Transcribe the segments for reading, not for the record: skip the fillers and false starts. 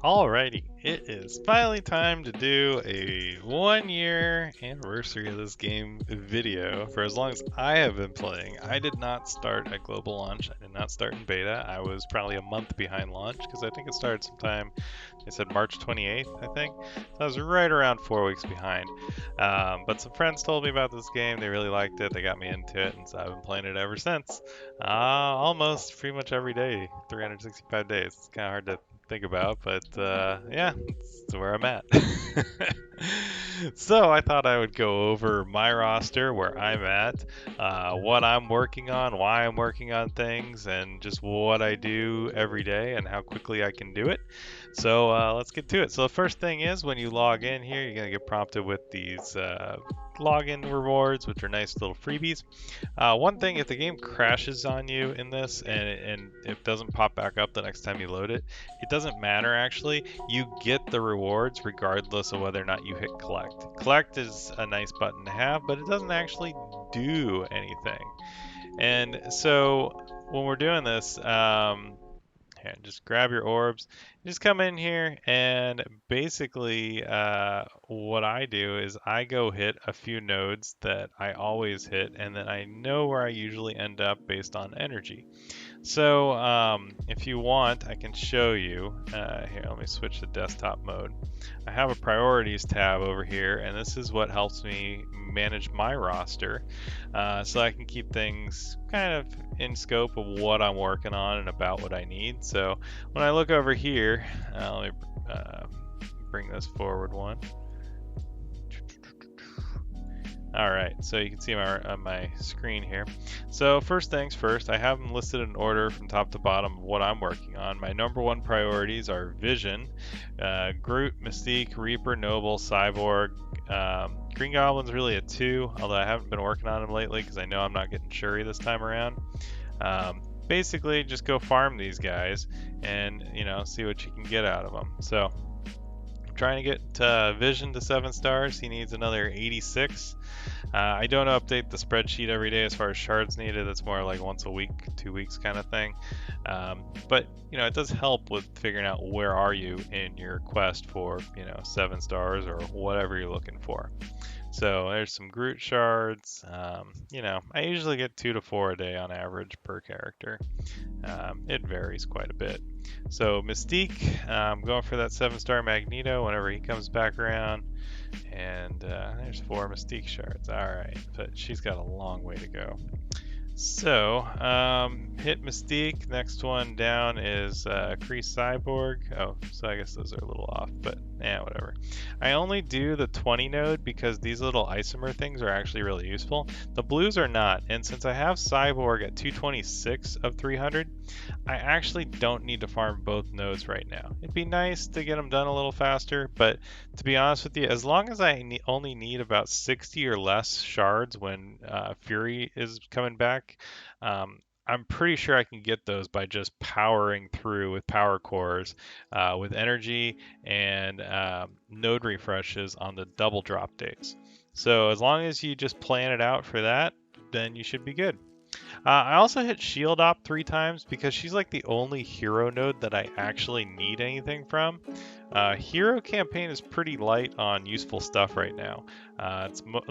Alrighty, it is finally time to do a 1 year anniversary of this game video. For as long as I have been playing, I did not start at global launch. I did not start in beta. I was probably a month behind launch because I think it started sometime, they said March 28th, I think. So I was right around 4 weeks behind. But some friends told me about this game. They really liked it. They got me into it, and so I've been playing it ever since. Almost pretty much every day, 365 days. It's kind of hard to think about, but yeah, that's where I'm at. So I thought I would go over my roster, where I'm at, what I'm working on, why I'm working on things, and just what I do every day and how quickly I can do it. So let's get to it. So the first thing is when you log in here, you're going to get prompted with these login rewards, which are nice little freebies. One thing, if the game crashes on you in this and it doesn't pop back up the next time you load it, it doesn't matter actually. You get the rewards regardless of whether or not you hit collect. Collect is a nice button to have, but it doesn't actually do anything. And so when we're doing this, here, just grab your orbs. Just come in here and basically what I do is I go hit a few nodes that I always hit, and then I know where I usually end up based on energy. So if you want, I can show you. Here, let me switch to desktop mode. I have a priorities tab over here, and this is what helps me manage my roster, so I can keep things kind of in scope of what I'm working on and about what I need. So when I look over here, let me bring this forward one. All right, so you can see on my screen here. So first things first, I have them listed in order from top to bottom of what I'm working on. My number one priorities are Vision, Groot, Mystique, Reaper, Noble, Cyborg. Green Goblin's really a 2, although I haven't been working on him lately because I know I'm not getting Shuri this time around. Basically, just go farm these guys and see what you can get out of them. So trying to get Vision to 7 stars. He needs another 86. I don't update the spreadsheet every day as far as shards needed. It's more like once a week, 2 weeks kind of thing. But it does help with figuring out where are you in your quest for 7 stars or whatever you're looking for. So there's some Groot shards. I usually get 2 to 4 a day on average per character. It varies quite a bit. So Mystique, I'm going for that 7-star Magneto whenever he comes back around. And there's 4 Mystique shards. Alright, but she's got a long way to go. So, hit Mystique. Next one down is Kree Cyborg. Oh, so I guess those are a little off, but whatever. I only do the 20 node because these little isomer things are actually really useful. The blues are not, and since I have Cyborg at 226 of 300, I actually don't need to farm both nodes right now. It'd be nice to get them done a little faster, but to be honest with you, as long as I only need about 60 or less shards when Fury is coming back, I'm pretty sure I can get those by just powering through with power cores, with energy and node refreshes on the double drop days. So as long as you just plan it out for that, then you should be good. I also hit Shield Op 3 times because she's like the only hero node that I actually need anything from. Hero campaign is pretty light on useful stuff right now.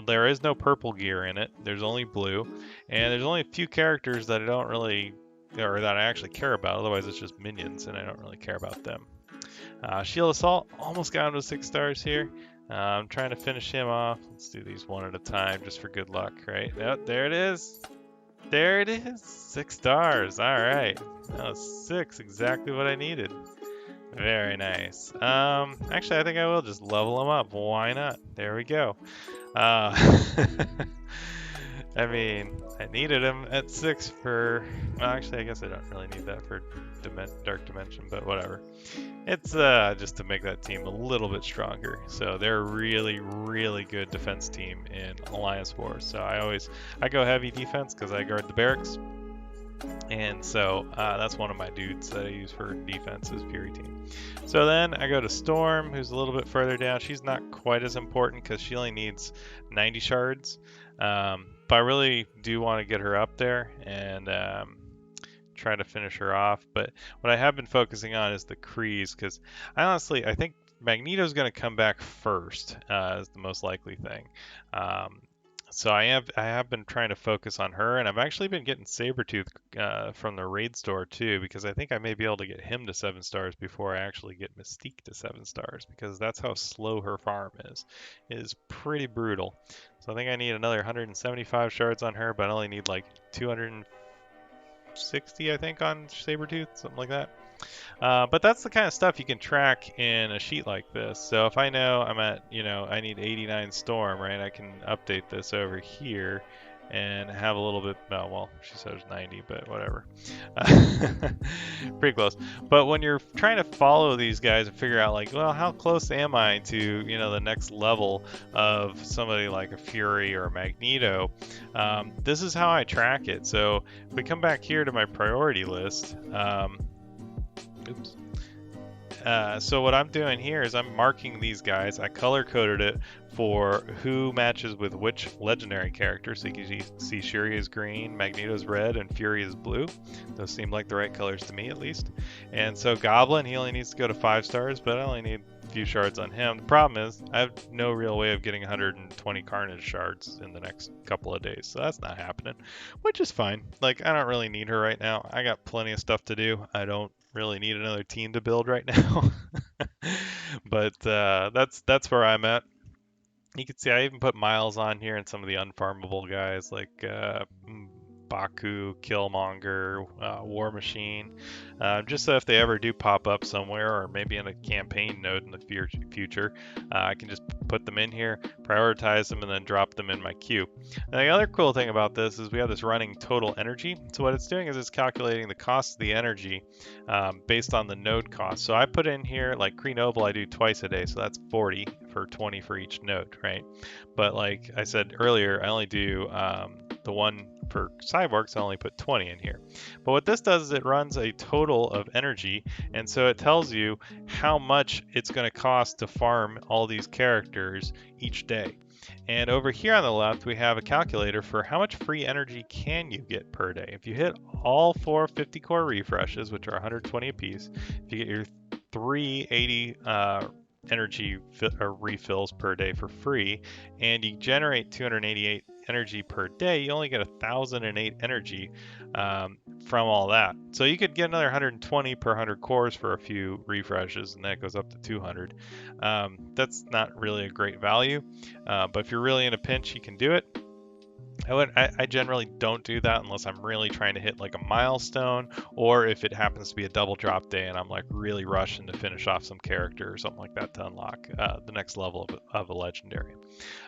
There is no purple gear in it. There's only blue, and there's only a few characters that I don't really, or that I actually care about. Otherwise, it's just minions, and I don't really care about them. Shield Assault almost got him to 6 stars here. I'm trying to finish him off. Let's do these one at a time just for good luck, right? Yep, there it is. There it is, 6 stars. All right, that was 6, exactly what I needed. Very nice. Actually, I think I will just level him up. Why not? There we go. I mean, I needed him at 6 for. Well, actually, I guess I don't really need that for Dark Dimension, but whatever. It's just to make that team a little bit stronger. So they're a really, really good defense team in Alliance Wars. So I go heavy defense because I guard the barracks. And so that's one of my dudes that I use for defense is Fury Team. So then I go to Storm, who's a little bit further down. She's not quite as important because she only needs 90 shards. But I really do want to get her up there and try to finish her off. But what I have been focusing on is the Krees, because I think Magneto's going to come back first, is the most likely thing. So I have been trying to focus on her, and I've actually been getting Sabretooth from the raid store too, because I think I may be able to get him to 7 stars before I actually get Mystique to 7 stars, because that's how slow her farm is. It is pretty brutal. So I think I need another 175 shards on her, but I only need like 260, I think, on Sabretooth, something like that. But that's the kind of stuff you can track in a sheet like this. So if I know I'm at, I need 89 storm, right? I can update this over here and have a little bit, oh, well, she says 90, but whatever. Pretty close. But when you're trying to follow these guys and figure out, like, well, how close am I to, the next level of somebody like a Fury or a Magneto, this is how I track it. So if we come back here to my priority list, oops. So what I'm doing here is I'm marking these guys. I color coded it for who matches with which legendary character. So you can see Shuri is green, Magneto's red, and Fury is blue. Those seem like the right colors to me, at least. And so Goblin, he only needs to go to 5 stars, but I only need a few shards on him. The problem is I have no real way of getting 120 Carnage shards in the next couple of days, so that's not happening, which is fine. Like, I don't really need her right now. I got plenty of stuff to do. I don't really need another team to build right now. But that's where I'm at. You can see I even put Miles on here and some of the unfarmable guys like Baku, Killmonger, War Machine, just so if they ever do pop up somewhere or maybe in a campaign node in the future, I can just put them in here, prioritize them, and then drop them in my queue. Now, the other cool thing about this is we have this running total energy. So what it's doing is it's calculating the cost of the energy based on the node cost. So I put in here, like Kree Noble I do twice a day, so that's 40 for 20 for each node, right? But like I said earlier, I only do the one for Cyborgs, I only put 20 in here. But what this does is it runs a total of energy, and so it tells you how much it's going to cost to farm all these characters each day. And over here on the left, we have a calculator for how much free energy can you get per day. If you hit all 4 50 core refreshes, which are 120 apiece, if you get your 380 energy refills per day for free, and you generate 288 energy per day, you only get 1,008 energy from all that. So you could get another 120 per 100 cores for a few refreshes, and that goes up to 200. That's not really a great value, but if you're really in a pinch, you can do it. I generally don't do that unless I'm really trying to hit like a milestone, or if it happens to be a double drop day and I'm like really rushing to finish off some character or something like that to unlock the next level of a legendary.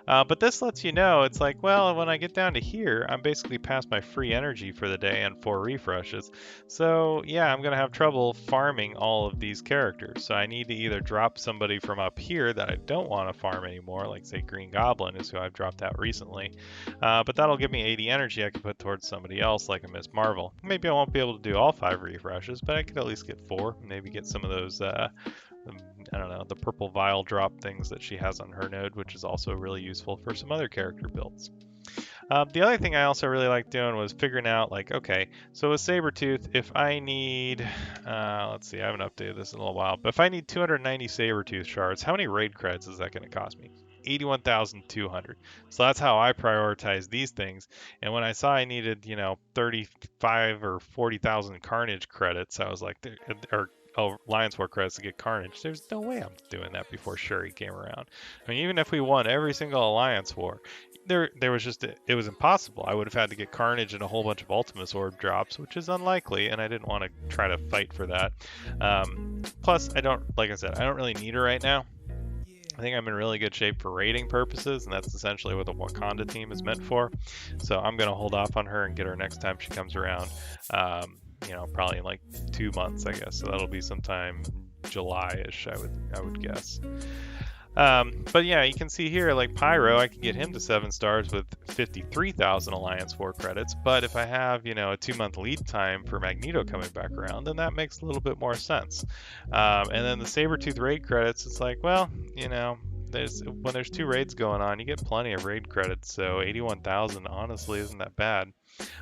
But this lets you know, it's like, well, when I get down to here, I'm basically past my free energy for the day and 4 refreshes. So yeah, I'm going to have trouble farming all of these characters. So I need to either drop somebody from up here that I don't want to farm anymore, like say Green Goblin is who I've dropped out recently. But that'll give me 80 energy I can put towards somebody else like a Miss Marvel. Maybe I won't be able to do all 5 refreshes, but I could at least get 4. Maybe get some of those I don't know, the purple vial drop things that she has on her node, which is also really useful for some other character builds. The other thing I also really like doing was figuring out, like, okay, so with Sabretooth, if I need, let's see, I haven't updated this in a little while, but if I need 290 Sabretooth shards, how many raid credits is that going to cost me? 81,200. So that's how I prioritize these things. And when I saw I needed, 35 or 40,000 Carnage credits, I was like, or Alliance War credits to get Carnage. There's no way I'm doing that before Shuri came around. I mean, even if we won every single Alliance War, there was just, it was impossible. I would have had to get Carnage and a whole bunch of Ultimus Orb drops, which is unlikely, and I didn't want to try to fight for that. Plus, like I said, I don't really need her right now. I think I'm in really good shape for raiding purposes, and that's essentially what the Wakanda team is meant for. So I'm going to hold off on her and get her next time she comes around. Probably in like 2 months, I guess. So that'll be sometime July-ish, I would guess. But yeah, you can see here, like Pyro, I can get him to 7 stars with 53,000 Alliance War credits. But if I have, a 2-month lead time for Magneto coming back around, then that makes a little bit more sense. And then the Sabretooth raid credits, it's like, well, when there's 2 raids going on, you get plenty of raid credits. So 81,000 honestly isn't that bad.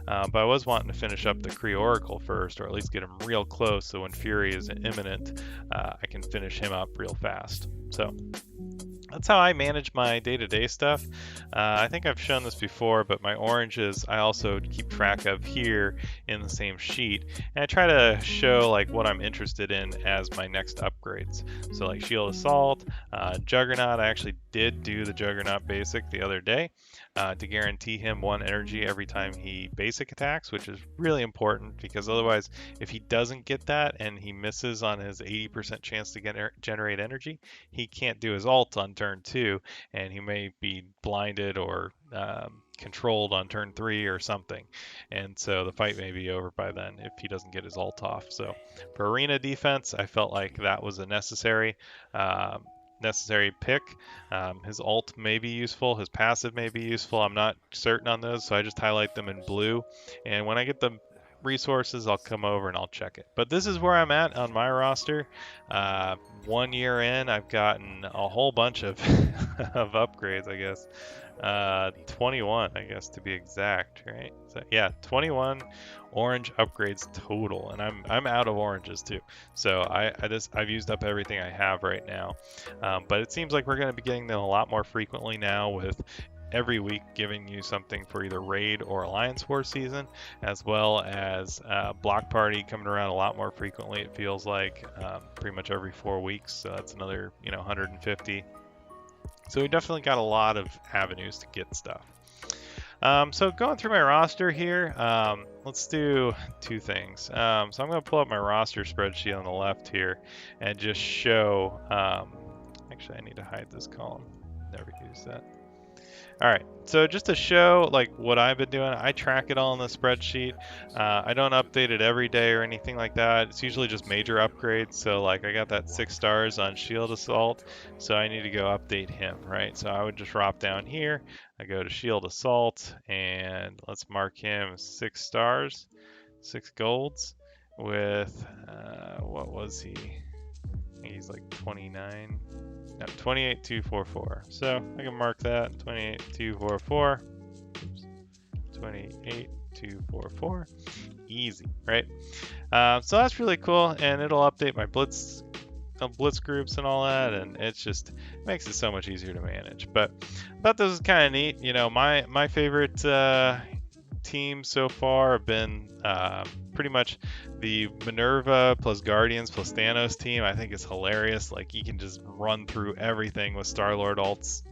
But I was wanting to finish up the Kree Oracle first, or at least get him real close, so when Fury is imminent, I can finish him up real fast. So that's how I manage my day-to-day stuff. I think I've shown this before, but my oranges I also keep track of here in the same sheet, and I try to show like what I'm interested in as my next upgrades. So like Shield Assault, Juggernaut. I actually did do the Juggernaut basic the other day to guarantee him 1 energy every time he basic attacks, which is really important because otherwise, if he doesn't get that and he misses on his 80% chance to generate energy, he can't do his ult on turn 2, and he may be blinded or controlled on turn 3 or something, and so the fight may be over by then if he doesn't get his ult off. So for arena defense, I felt like that was a necessary pick. His ult may be useful, his passive may be useful. I'm not certain on those, so I just highlight them in blue, and when I get the resources, I'll come over and I'll check it. But this is where I'm at on my roster. 1 year in, I've gotten a whole bunch of of upgrades, I guess. 21, I guess, to be exact, right? So yeah, 21 orange upgrades total, and I'm out of oranges too. So I've used up everything I have right now. But it seems like we're going to be getting them a lot more frequently now, with every week giving you something for either raid or alliance war season, as well as block party coming around a lot more frequently. It feels like pretty much every 4 weeks, so that's another 150. So we definitely got a lot of avenues to get stuff. So going through my roster here, let's do 2 things. So I'm going to pull up my roster spreadsheet on the left here and just show, actually I need to hide this column, never use that. All right, so just to show like what I've been doing, I track it all in the spreadsheet. I don't update it every day or anything like that. It's usually just major upgrades. So like I got that 6 stars on Shield Assault, so I need to go update him, right? So I would just drop down here. I go to Shield Assault, and let's mark him 6 stars, 6 golds with, what was he? He's like 29. No, 28244. So I can mark that 28244. Oops. 28244. Easy, right? So that's really cool, and it'll update my blitz groups and all that, and it makes it so much easier to manage. But I thought this was kind of neat. My favorite teams so far have been pretty much the Minerva plus Guardians plus Thanos team. I think it's hilarious. Like, you can just run through everything with Star-Lord ults,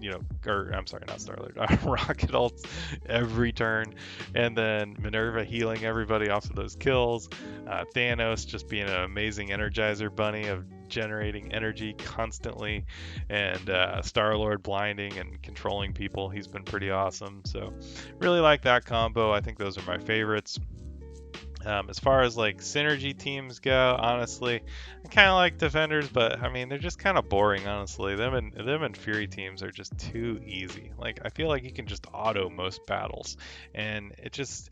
or I'm sorry, not Star-Lord, Rocket ults every turn, and then Minerva healing everybody off of those kills. Thanos just being an amazing Energizer bunny of generating energy constantly, and Star-Lord blinding and controlling people. He's been pretty awesome. So really like that combo. I think those are my favorites. As far as like synergy teams go, honestly, I kind of like Defenders, but I mean, they're just kind of boring, honestly. Them and Fury teams are just too easy. Like, I feel like you can just auto most battles, and it's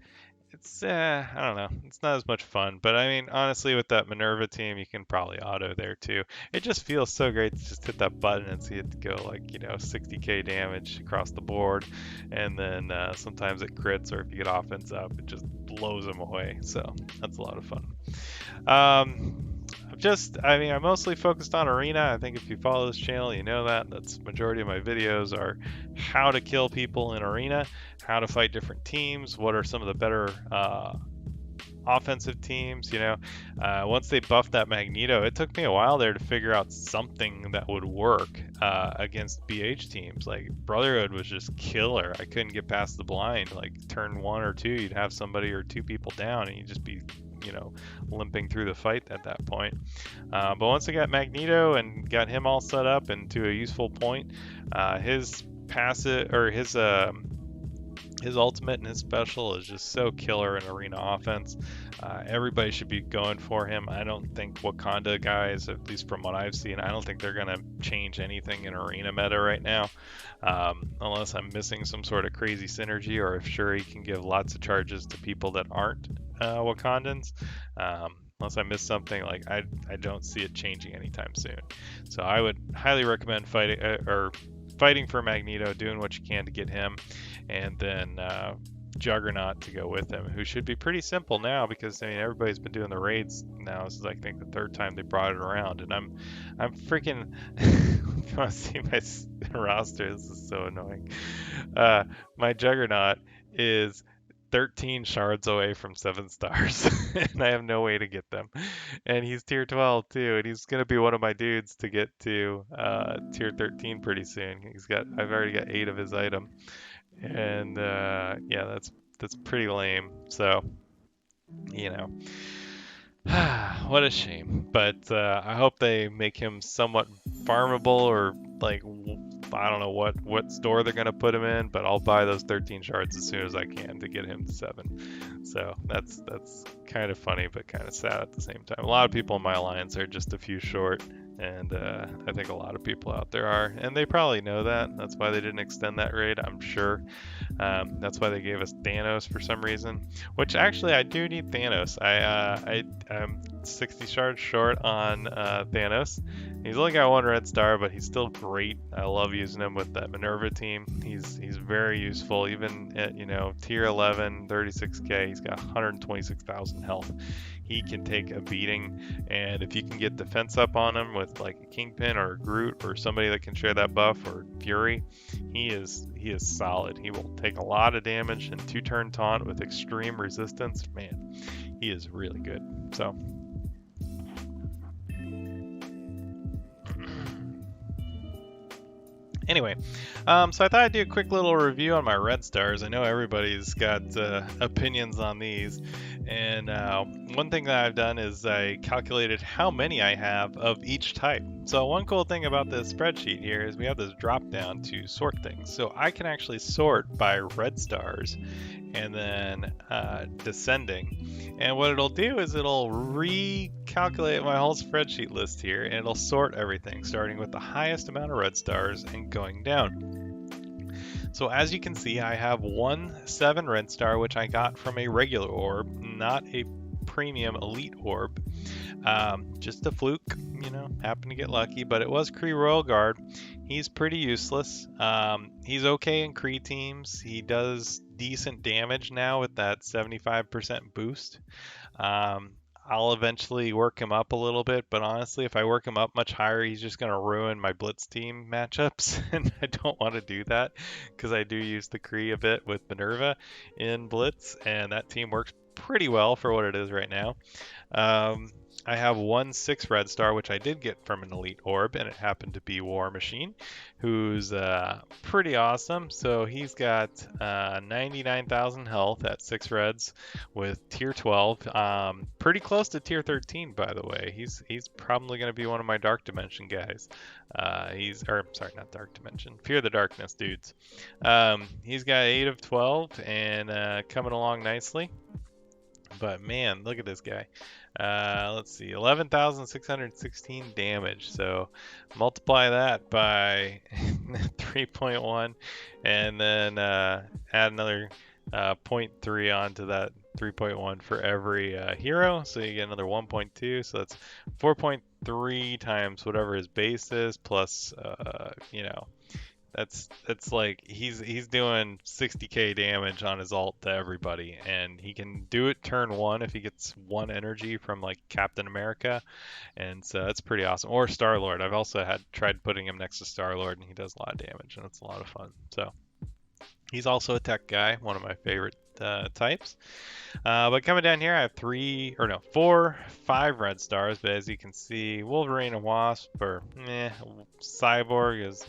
I don't know, it's not as much fun. But I mean, honestly, with that Minerva team, you can probably auto there too. It just feels so great to just hit that button and see it go like 60k damage across the board, and then sometimes it crits, or if you get offense up, it just blows them away. So that's a lot of fun. I'm mostly focused on arena. I think if you follow this channel, you know that's majority of my videos are how to kill people in arena, how to fight different teams, what are some of the better offensive teams. Once they buffed that Magneto, it took me a while there to figure out something that would work against BH teams. Like, Brotherhood was just killer. I couldn't get past the blind. Like, turn 1 or 2, you'd have somebody or 2 people down, and you'd just be limping through the fight at that point. But once I got Magneto and got him all set up and to a useful point, his passive, or his ultimate and his special is just so killer in arena offense. Everybody should be going for him. I don't think Wakanda guys, at least from what I've seen, I don't think they're going to change anything in arena meta right now, unless I'm missing some sort of crazy synergy, or if Shuri can give lots of charges to people that aren't Wakandans. Unless I miss something, like I don't see it changing anytime soon. So I would highly recommend fighting or fighting for Magneto, doing what you can to get him, and then Juggernaut to go with him, who should be pretty simple now because I mean everybody's been doing the raids now. This is I think the third time they brought it around, and I'm freaking. You want to see my roster? This is so annoying. My Juggernaut is 13 shards away from 7 stars, and I have no way to get them. And he's tier 12 too, and he's gonna be one of my dudes to get to tier 13 pretty soon. I've already got 8 of his item, and yeah, that's pretty lame. So you know, what a shame. But I hope they make him somewhat farmable, or like I don't know what store they're gonna put him in, but I'll buy those 13 shards as soon as I can to get him to 7. So that's kind of funny, but kind of sad at the same time. A lot of people in my alliance are just a few short, and I think a lot of people out there are, and they probably know that. That's why they didn't extend that raid, I'm sure. That's why they gave us Thanos for some reason, which actually I do need Thanos. I'm 60 shards short on Thanos. He's only got 1 red star, but he's still great. I love using him with that Minerva team. He's very useful, even at tier 11, 36k. He's got 126,000 health. He can take a beating, and if you can get defense up on him with like a Kingpin or a Groot or somebody that can share that buff, or Fury, he is solid. He will take a lot of damage and 2-turn taunt with extreme resistance. Man, he is really good. So anyway, so I thought I'd do a quick little review on my red stars. I know everybody's got opinions on these, and one thing that I've done is I calculated how many I have of each type. So one cool thing about this spreadsheet here is we have this drop down to sort things. So I can actually sort by red stars and then descending. And what it'll do is it'll recalculate my whole spreadsheet list here, and it'll sort everything starting with the highest amount of red stars and going down. So as you can see, I have 7 red star, which I got from a regular orb, not a premium elite orb. Just a fluke, happened to get lucky, but it was Kree Royal Guard. He's pretty useless. He's okay in Kree teams. He does decent damage now with that 75% boost. I'll eventually work him up a little bit, but honestly, if I work him up much higher, he's just going to ruin my Blitz team matchups, and I don't want to do that because I do use the Kree a bit with Minerva in Blitz, and that team works pretty well for what it is right now. I have 6 red star, which I did get from an elite orb, and it happened to be War Machine, who's pretty awesome. So he's got 99,000 health at 6 reds with tier 12, pretty close to tier 13, by the way. He's probably going to be one of my Dark Dimension guys. Sorry, not Dark Dimension, Fear the Darkness dudes. He's got 8 of 12 and coming along nicely. But man, look at this guy. Let's see, 11,616 damage. So multiply that by 3.1, and then add another 0.3 onto that 3.1 for every hero. So you get another 1.2. So that's 4.3 times whatever his base is, plus that's like he's doing 60k damage on his ult to everybody, and he can do it turn 1 if he gets 1 energy from like Captain America, and so that's pretty awesome. Or Star-Lord. I've also tried putting him next to Star-Lord, and he does a lot of damage, and it's a lot of fun. So he's also a tech guy, one of my favorite types. But coming down here, I have 5 red stars, but as you can see, Wolverine and Wasp or Cyborg is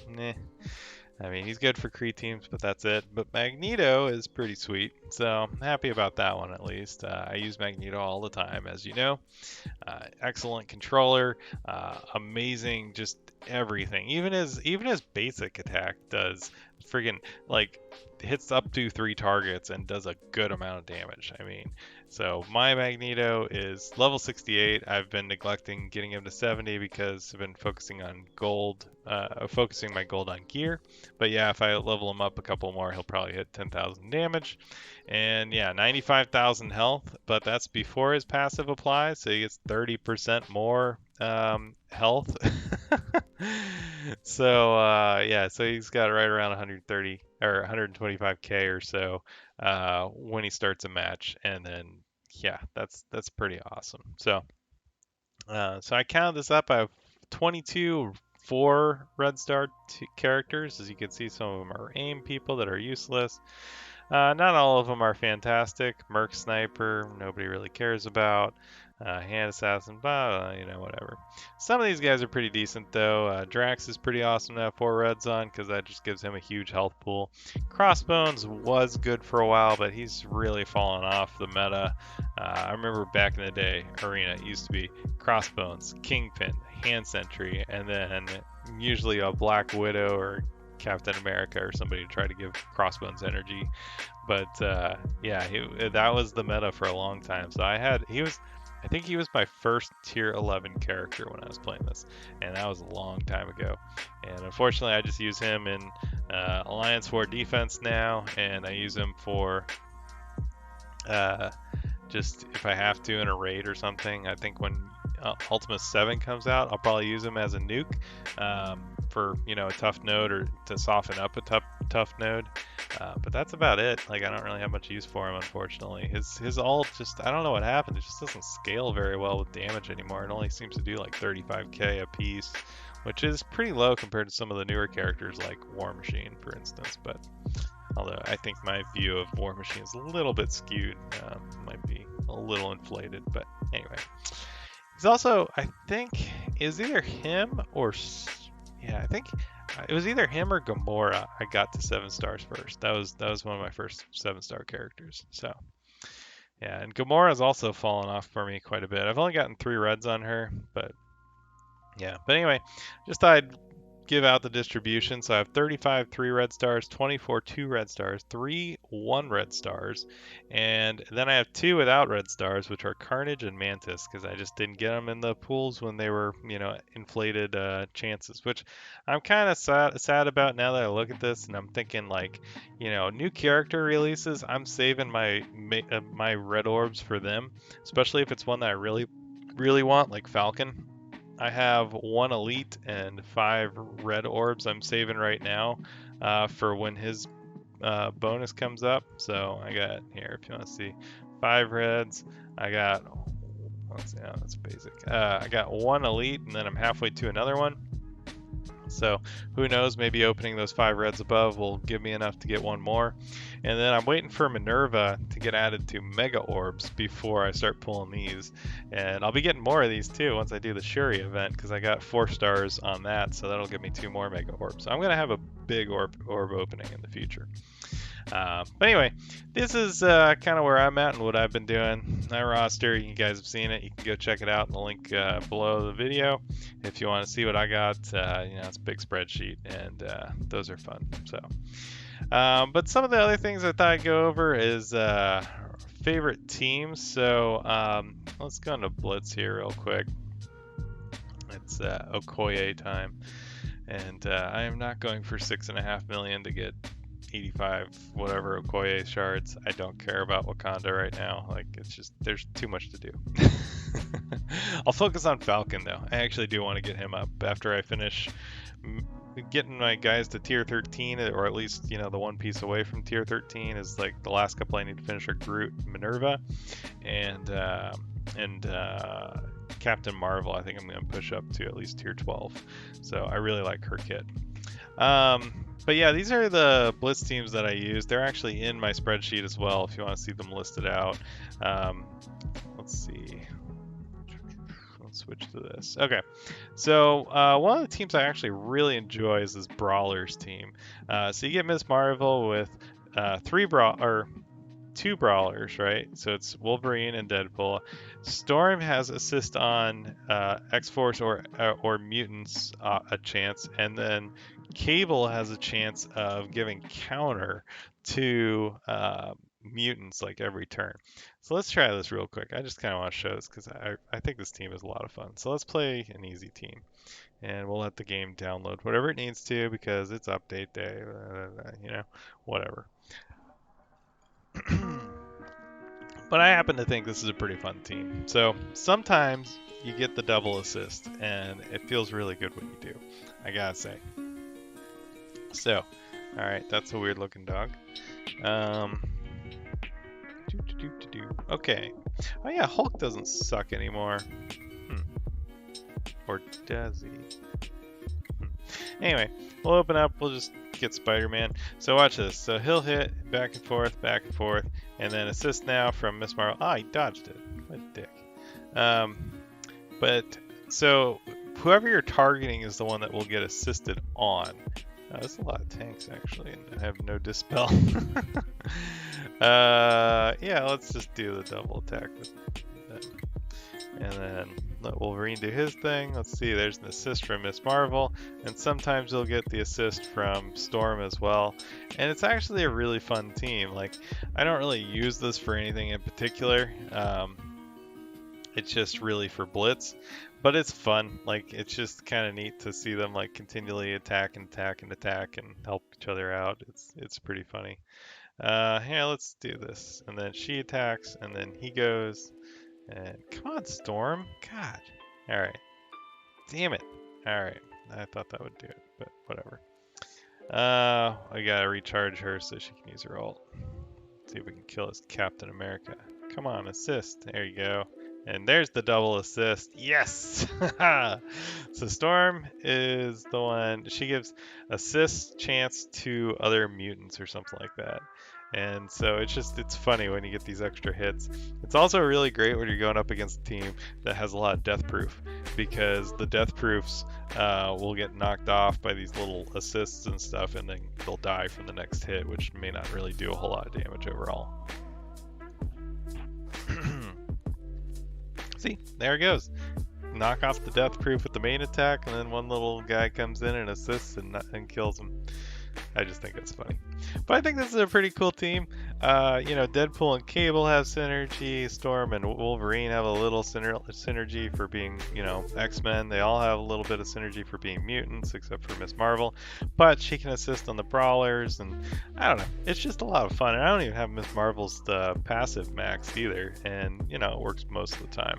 I mean, he's good for Kree teams, but that's it. But Magneto is pretty sweet, so I'm happy about that one at least. I use Magneto all the time, as you know. Excellent controller, amazing, just everything. Even his basic attack does friggin' like hits up to 3 targets and does a good amount of damage. I mean, so my Magneto is level 68. I've been neglecting getting him to 70 because I've been focusing on gold, focusing my gold on gear. But yeah, if I level him up a couple more, he'll probably hit 10,000 damage. And yeah, 95,000 health, but that's before his passive applies, so he gets 30% more health. So yeah, so he's got right around 130 or 125k or so when he starts a match, and then yeah, that's pretty awesome. So I counted this up. I have 22 4 red star characters. As you can see, some of them are aim people that are useless. Not all of them are fantastic. Merc Sniper, nobody really cares about. Hand Assassin, blah, whatever. Some of these guys are pretty decent, though. Drax is pretty awesome to have 4 reds on because that just gives him a huge health pool. Crossbones was good for a while, but he's really fallen off the meta. I remember back in the day, Arena, it used to be Crossbones, Kingpin, Hand Sentry, and then usually a Black Widow or Captain America or somebody to try to give Crossbones energy. But yeah, that was the meta for a long time. So I think he was my first tier 11 character when I was playing this, and that was a long time ago. And unfortunately, I just use him in Alliance War defense now, and I use him for uh, just if I have to in a raid or something. I think when Ultima 7 comes out, I'll probably use him as a nuke for a tough node or to soften up a tough node. But that's about it. Like I don't really have much use for him, unfortunately. His ult just I don't know what happened. It just doesn't scale very well with damage anymore. It only seems to do like 35k a piece, which is pretty low compared to some of the newer characters like War Machine, for instance. But although I think my view of War Machine is a little bit skewed, might be a little inflated. But anyway, he's also I think is either him or yeah I think it was either him or Gamora. I got to 7 stars first. That was one of my first 7-star characters. So yeah, and Gamora's also fallen off for me quite a bit. I've only gotten 3 reds on her, but yeah. But anyway, just thought I'd give out the distribution. So I have 35 3 red stars, 24 2 red stars, 3 1 red stars, and then I have 2 without red stars, which are Carnage and Mantis, because I just didn't get them in the pools when they were, inflated chances, which I'm kind of sad about now that I look at this, and I'm thinking like, new character releases, I'm saving my red orbs for them, especially if it's one that I really, really want, like Falcon. I have 1 elite and 5 red orbs I'm saving right now for when his bonus comes up. So I got here, if you want to see, 5 reds. I got, let's see, oh, that's basic. I got 1 elite, and then I'm halfway to another one. So who knows, maybe opening those 5 reds above will give me enough to get 1 more. And then I'm waiting for Minerva to get added to Mega Orbs before I start pulling these. And I'll be getting more of these too once I do the Shuri event, because I got 4 stars on that, so that'll give me 2 more Mega Orbs. So I'm going to have a big orb opening in the future. But anyway, this is kind of where I'm at and what I've been doing. My roster, you guys have seen it. You can go check it out in the link below the video if you want to see what I got. It's a big spreadsheet, and those are fun. So, but some of the other things I thought I'd go over is favorite teams. So let's go into Blitz here real quick. It's Okoye time, and I am not going for 6.5 million to get 85 whatever Okoye shards. I don't care about Wakanda right now. Like, it's just there's too much to do. I'll focus on Falcon though. I actually do want to get him up after I finish getting my guys to tier 13, or at least the one piece away from tier 13 is like the last couple I need to finish are Groot, Minerva, and Captain Marvel. I think I'm going to push up to at least tier 12. So I really like her kit. But yeah, these are the Blitz teams that I use. They're actually in my spreadsheet as well if you want to see them listed out. Let's see. Let's switch to this. Okay, so one of the teams I actually really enjoy is this Brawlers team. So you get Miss Marvel with 2 brawlers, right? So it's Wolverine and Deadpool. Storm has assist on X-Force or mutants a chance, and then Cable has a chance of giving counter to mutants like every turn. So let's try this real quick. I just kind of want to show this because I think this team is a lot of fun. So let's play an easy team, and we'll let the game download whatever it needs to because it's update day, whatever. But I happen to think this is a pretty fun team. So sometimes you get the double assist, and it feels really good when you do, I gotta say. So, alright, that's a weird looking dog. Um, Okay. Oh yeah, Hulk doesn't suck anymore. Or does he? Anyway, we'll open up. We'll just get Spider-Man. So watch this. So he'll hit back and forth, and then assist now from Miss Marvel. Ah, he dodged it. What a dick. But so whoever you're targeting is the one that will get assisted on. That's a lot of tanks actually, and I have no dispel. Yeah, let's just do the double attack with them. And then let Wolverine do his thing. Let's see, there's an assist from Miss Marvel, and sometimes you'll get the assist from Storm as well. And it's actually a really fun team. Like, I don't really use this for anything in particular. It's just really for Blitz, but it's fun. Like, it's just kind of neat to see them like continually attack and attack and attack and help each other out. It's pretty funny. Here, let's do this. And then she attacks, and then he goes. And come on, Storm. God. Alright. Damn it. Alright. I thought that would do it, but whatever. I gotta recharge her so she can use her ult. See if we can kill this Captain America. Come on, assist. There you go. And there's the double assist. Yes! So Storm is the one, she gives assist chance to other mutants or something like that. And so it's funny when you get these extra hits. It's also really great when you're going up against a team that has a lot of death proof, because the death proofs will get knocked off by these little assists and stuff, and then they'll die from the next hit, which may not really do a whole lot of damage overall. See, there it goes. Knock off the death proof with the main attack, and then one little guy comes in and assists and kills him. I just think it's funny. But I think this is a pretty cool team. Deadpool and Cable have synergy. Storm and Wolverine have a little synergy for being, X-Men. They all have a little bit of synergy for being mutants, except for Miss Marvel. But she can assist on the brawlers, and I don't know. It's just a lot of fun. And I don't even have Miss Marvel's passive maxed either, and it works most of the time.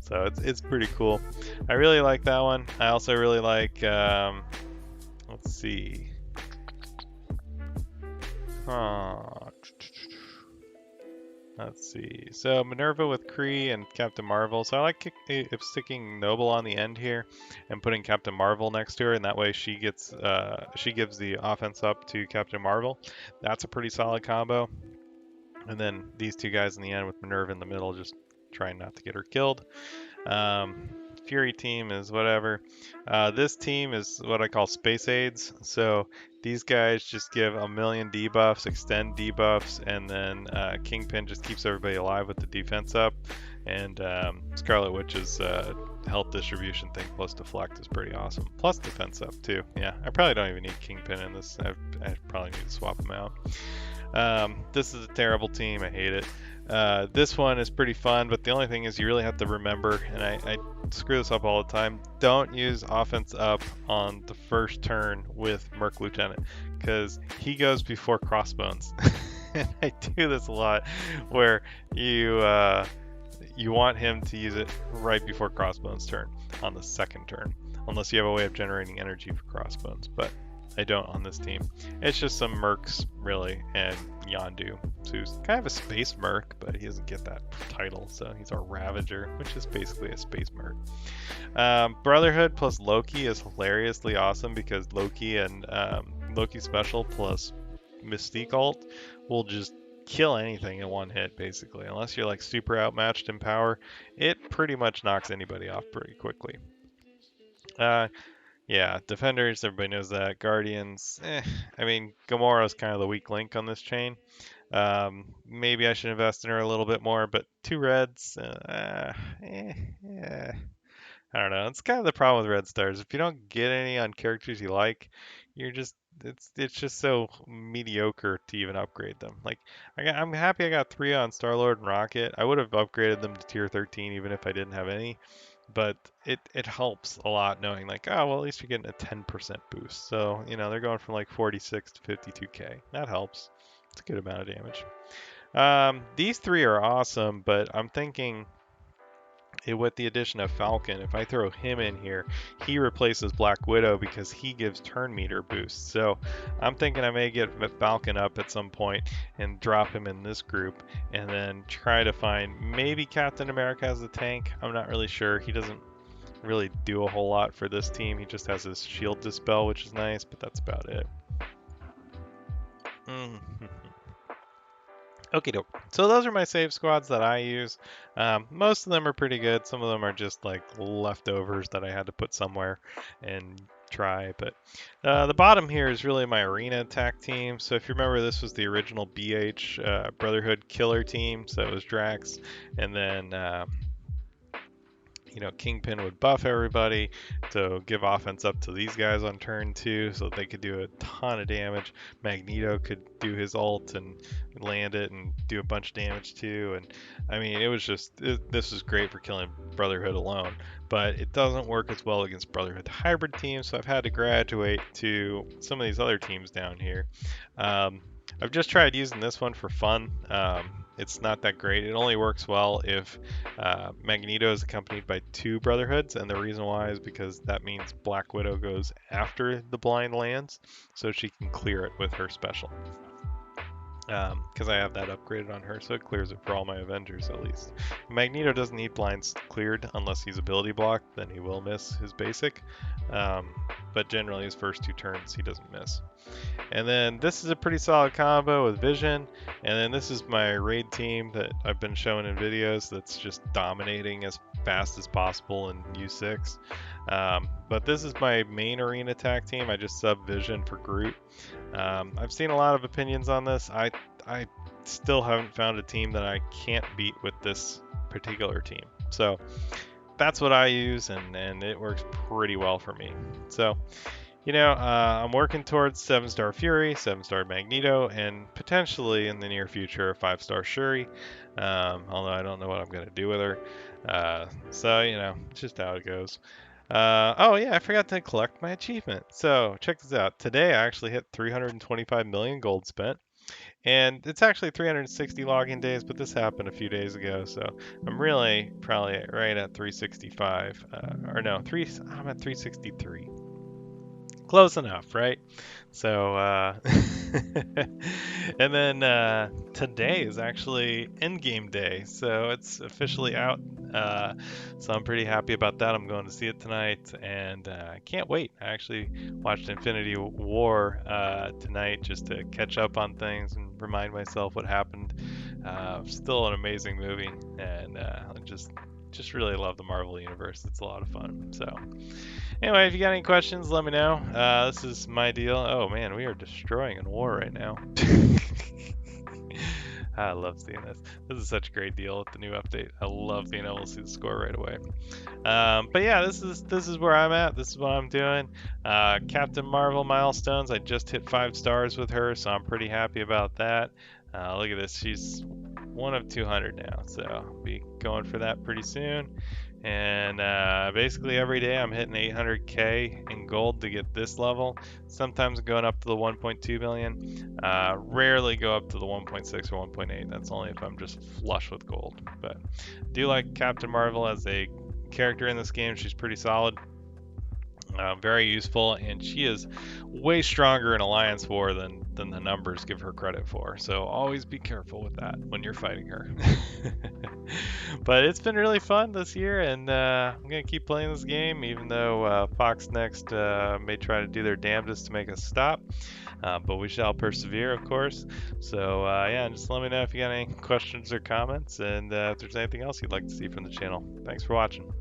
So it's pretty cool. I really like that one. I also really like. Let's see. Let's see. So Minerva with Kree and Captain Marvel. So I like sticking Noble on the end here and putting Captain Marvel next to her, and that way she gives the offense up to Captain Marvel. That's a pretty solid combo. And then these two guys in the end with Minerva in the middle, just trying not to get her killed. Fury team is whatever. This team is what I call space aids. So these guys just give a million debuffs, extend debuffs, and then Kingpin just keeps everybody alive with the defense up. And Scarlet Witch's health distribution thing plus deflect is pretty awesome. Plus defense up too. Yeah, I probably don't even need Kingpin in this. I probably need to swap him out. This is a terrible team. I hate it. This one is pretty fun, but the only thing is you really have to remember, and I screw this up all the time, don't use offense up on the first turn with Merc Lieutenant, because he goes before Crossbones. And I do this a lot, where you want him to use it right before Crossbones' turn, on the second turn, unless you have a way of generating energy for Crossbones, but I don't on this team. It's just some mercs, really, and Yondu, who's kind of a space merc, but he doesn't get that title, so he's our Ravager, which is basically a space merc. Brotherhood plus Loki is hilariously awesome, because Loki and Loki special plus Mystique ult will just kill anything in one hit, basically. Unless you're like super outmatched in power, it pretty much knocks anybody off pretty quickly. Yeah, Defenders, everybody knows that. Guardians, I mean, Gamora's kind of the weak link on this chain. Maybe I should invest in her a little bit more, but 2 reds, I don't know. It's kind of the problem with red stars. If you don't get any on characters you like, it's just so mediocre to even upgrade them. Like, I'm happy I got 3 on Star-Lord and Rocket. I would have upgraded them to tier 13 even if I didn't have any. But it helps a lot knowing, like, oh, well, at least you're getting a 10% boost. So, they're going from like 46 to 52k. That helps. It's a good amount of damage. These three are awesome, but I'm thinking with the addition of Falcon, if I throw him in here, he replaces Black Widow because he gives turn meter boosts. So I'm thinking I may get Falcon up at some point and drop him in this group, and then try to find maybe Captain America as a tank. I'm not really sure. He doesn't really do a whole lot for this team. He just has his shield dispel, which is nice, but that's about it. Okay, doke. So those are my save squads that I use. Most of them are pretty good. Some of them are just like leftovers that I had to put somewhere and try. But the bottom here is really my arena attack team. So if you remember, this was the original BH Brotherhood killer team. So it was Drax, and then Kingpin would buff everybody to give offense up to these guys on turn 2 so they could do a ton of damage. Magneto could do his ult and land it and do a bunch of damage too. And I mean, it was just, this is great for killing Brotherhood alone, but it doesn't work as well against Brotherhood hybrid teams, so I've had to graduate to some of these other teams down here. I've just tried using this one for fun. It's not that great. It only works well if Magneto is accompanied by 2 Brotherhoods, and the reason why is because that means Black Widow goes after the blind lands, so she can clear it with her special. Because I have that upgraded on her, so it clears it for all my Avengers at least. Magneto doesn't need blinds cleared unless he's ability blocked, then he will miss his basic. But generally his first 2 turns he doesn't miss. And then this is a pretty solid combo with Vision, and then this is my raid team that I've been showing in videos that's just dominating as fast as possible in U6. But this is my main arena attack team. I just sub Vision for Groot. I've seen a lot of opinions on this. I still haven't found a team that I can't beat with this particular team. So that's what I use, and it works pretty well for me. So, I'm working towards 7-star Fury, 7-star Magneto, and potentially in the near future a 5-star Shuri. Although I don't know what I'm going to do with her. So, it's just how it goes. Oh yeah, I forgot to collect my achievement. So check this out. Today I actually hit 325 million gold spent. And it's actually 360 login days, but this happened a few days ago, so I'm really probably right at 365. I'm at 363. Close enough, right? So, and then today is actually endgame day, so it's officially out. So I'm pretty happy about that. I'm going to see it tonight, and I can't wait. I actually watched Infinity War tonight just to catch up on things and remind myself what happened. Still an amazing movie, and just really love the Marvel Universe. It's a lot of fun. So anyway, if you got any questions, let me know. This is my deal. Oh man, we are destroying in war right now. I love seeing this. This is such a great deal with the new update. I love being able to see the score right away. But yeah, this is where I'm at. This is what I'm doing. Captain Marvel milestones. I just hit 5 stars with her, so I'm pretty happy about that. Look at this. She's 1 of 200 now, so I'll be going for that pretty soon. And basically every day I'm hitting 800k in gold to get this level. Sometimes going up to the 1.2 million. Rarely go up to the 1.6 or 1.8. That's only if I'm just flush with gold. But I do like Captain Marvel as a character in this game. She's pretty solid. Very useful, and she is way stronger in Alliance War than the numbers give her credit for. So always be careful with that when you're fighting her. But it's been really fun this year, and I'm going to keep playing this game, even though Fox Next may try to do their damnedest to make us stop. But we shall persevere, of course. So yeah, just let me know if you got any questions or comments, and if there's anything else you'd like to see from the channel. Thanks for watching.